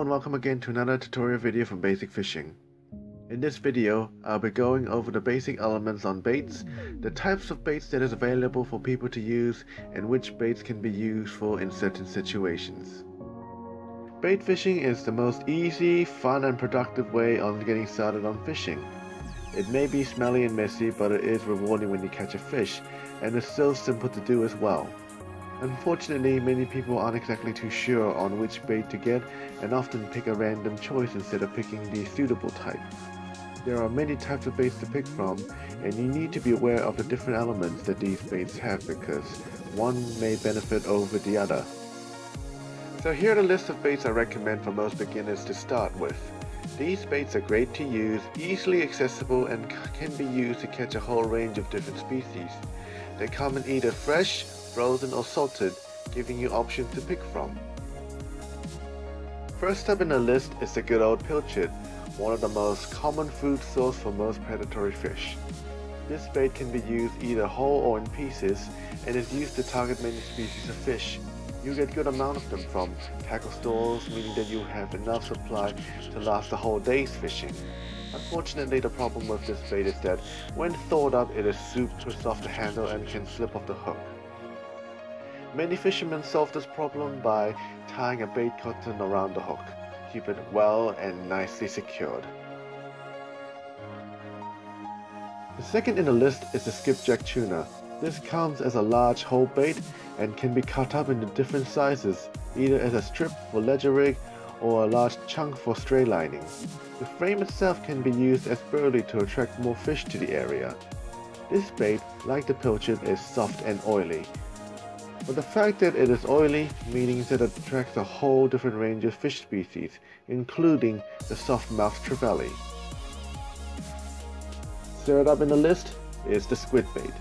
Hello and welcome again to another tutorial video from Basic Fishing. In this video, I'll be going over the basic elements on baits, the types of baits that is available for people to use, and which baits can be used for in certain situations. Bait fishing is the most easy, fun and productive way on getting started on fishing. It may be smelly and messy, but it is rewarding when you catch a fish, and it's so simple to do as well. Unfortunately, many people aren't exactly too sure on which bait to get and often pick a random choice instead of picking the suitable type. There are many types of baits to pick from, and you need to be aware of the different elements that these baits have because one may benefit over the other. So here are the list of baits I recommend for most beginners to start with. These baits are great to use, easily accessible, and can be used to catch a whole range of different species. They come in either fresh, frozen or salted, giving you options to pick from. First up in the list is the good old pilchard, one of the most common food source for most predatory fish. This bait can be used either whole or in pieces and is used to target many species of fish. You get good amount of them from tackle stores, meaning that you have enough supply to last a whole day's fishing. Unfortunately, the problem with this bait is that when thawed up it is super soft to handle and can slip off the hook. Many fishermen solve this problem by tying a bait cotton around the hook. Keep it well and nicely secured. The second in the list is the skipjack tuna. This comes as a large whole bait and can be cut up into different sizes, either as a strip for ledger rig or a large chunk for stray lining. The frame itself can be used as burley to attract more fish to the area. This bait, like the pilchard, is soft and oily. But the fact that it is oily means that it attracts a whole different range of fish species, including the soft-mouthed Trevally. Third up in the list is the squid bait.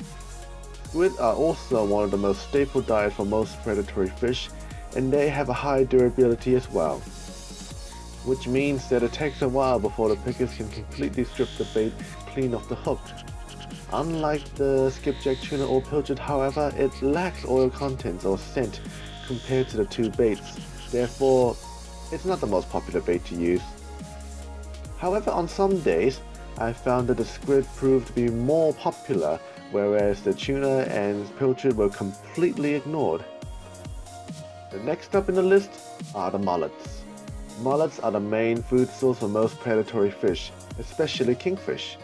Squid are also one of the most staple diet for most predatory fish, and they have a high durability as well, which means that it takes a while before the pickers can completely strip the bait clean off the hook. Unlike the skipjack tuna or pilchard, however, it lacks oil contents or scent compared to the two baits. Therefore, it's not the most popular bait to use. However, on some days, I found that the squid proved to be more popular, whereas the tuna and pilchard were completely ignored. The next up in the list are the mullets. Mullets are the main food source for most predatory fish, especially kingfish.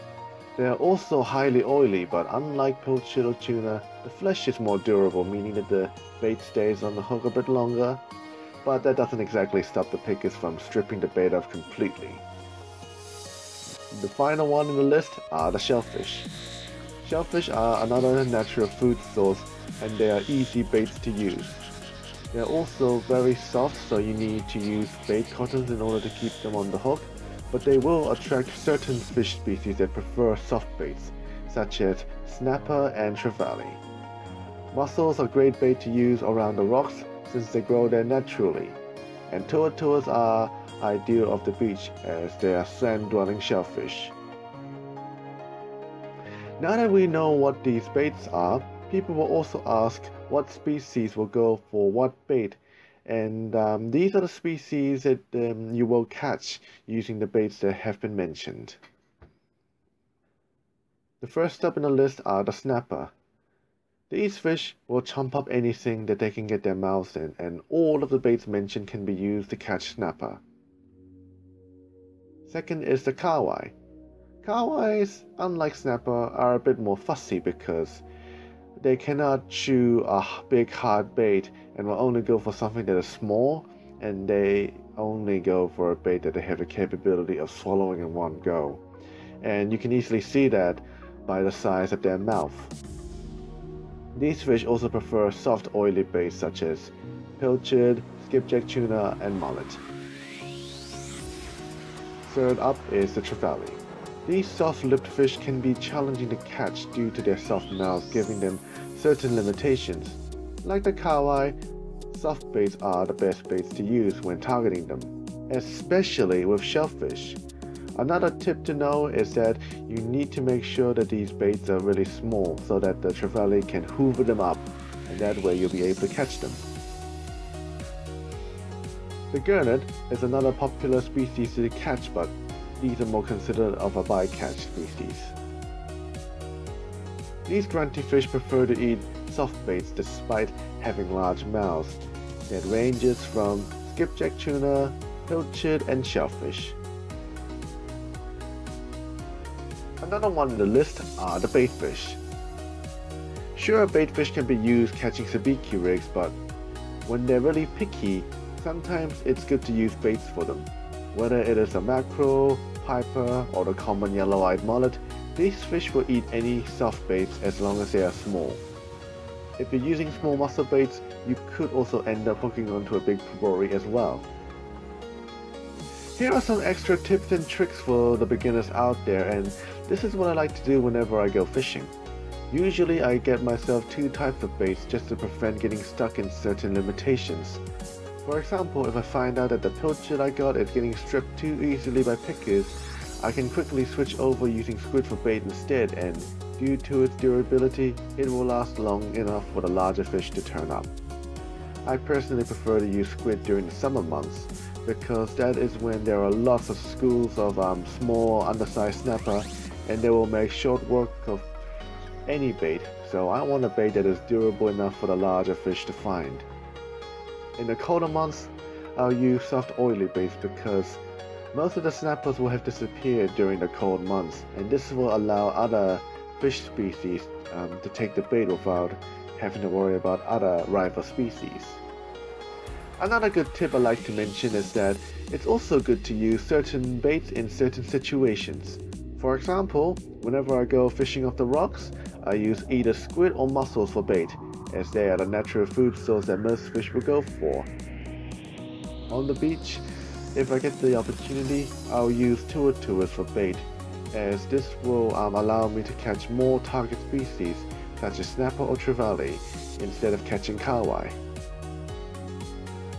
They are also highly oily, but unlike pilchard or tuna, the flesh is more durable, meaning that the bait stays on the hook a bit longer, but that doesn't exactly stop the pickers from stripping the bait off completely. The final one in the list are the shellfish. Shellfish are another natural food source, and they are easy baits to use. They are also very soft, so you need to use bait cottons in order to keep them on the hook, but they will attract certain fish species that prefer soft baits, such as snapper and trevally. Mussels are great bait to use around the rocks since they grow there naturally, and tortoise are ideal off the beach as they are sand-dwelling shellfish. Now that we know what these baits are, people will also ask what species will go for what bait, and these are the species that you will catch using the baits that have been mentioned. The first up in the list are the snapper. These fish will chomp up anything that they can get their mouths in, and all of the baits mentioned can be used to catch snapper. Second is the kahawai. Kahawais, unlike snapper, are a bit more fussy because they cannot chew a big hard bait and will only go for something that is small, and they only go for a bait that they have the capability of swallowing in one go. And you can easily see that by the size of their mouth. These fish also prefer soft oily baits such as pilchard, skipjack tuna and mullet. Third up is the trevally. These soft-lipped fish can be challenging to catch due to their soft mouths, giving them certain limitations. Like the kahawai, soft baits are the best baits to use when targeting them, especially with shellfish. Another tip to know is that you need to make sure that these baits are really small so that the trevally can hoover them up, and that way you'll be able to catch them. The Gurnett is another popular species to catch, but these are more considered of a bycatch species. These grunty fish prefer to eat soft baits despite having large mouths. That ranges from skipjack tuna, pilchard, and shellfish. Another one on the list are the baitfish. Sure, baitfish can be used catching sabiki rigs, but when they're really picky, sometimes it's good to use baits for them. Whether it is a mackerel, piper, or the common yellow-eyed mullet, these fish will eat any soft baits as long as they are small. If you're using small muscle baits, you could also end up hooking onto a big dory as well. Here are some extra tips and tricks for the beginners out there, and this is what I like to do whenever I go fishing. Usually I get myself 2 types of baits just to prevent getting stuck in certain limitations. For example, if I find out that the pilchard I got is getting stripped too easily by pickers, I can quickly switch over using squid for bait instead, and due to its durability, it will last long enough for the larger fish to turn up. I personally prefer to use squid during the summer months, because that is when there are lots of schools of small undersized snapper, and they will make short work of any bait, so I want a bait that is durable enough for the larger fish to find. In the colder months, I'll use soft oily baits because most of the snappers will have disappeared during the cold months, and this will allow other fish species to take the bait without having to worry about other rival species. Another good tip I like to mention is that it's also good to use certain baits in certain situations. For example, whenever I go fishing off the rocks, I use either squid or mussels for bait, as they are the natural food source that most fish will go for. On the beach, if I get the opportunity, I'll use tours for bait, as this will allow me to catch more target species such as snapper or trevally instead of catching kahawai.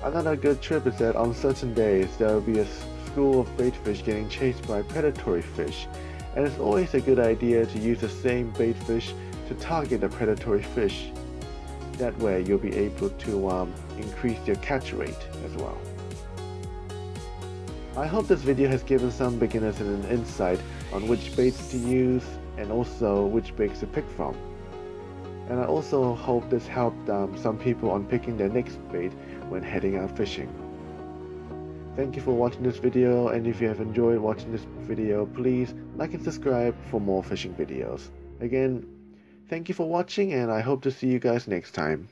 Another good trip is that on certain days there will be a school of baitfish getting chased by predatory fish, and it's always a good idea to use the same baitfish to target the predatory fish. That way you'll be able to increase your catch rate as well. I hope this video has given some beginners an insight on which baits to use and also which baits to pick from. And I also hope this helped some people on picking their next bait when heading out fishing. Thank you for watching this video, and if you have enjoyed watching this video, please like and subscribe for more fishing videos. Again, thank you for watching, and I hope to see you guys next time.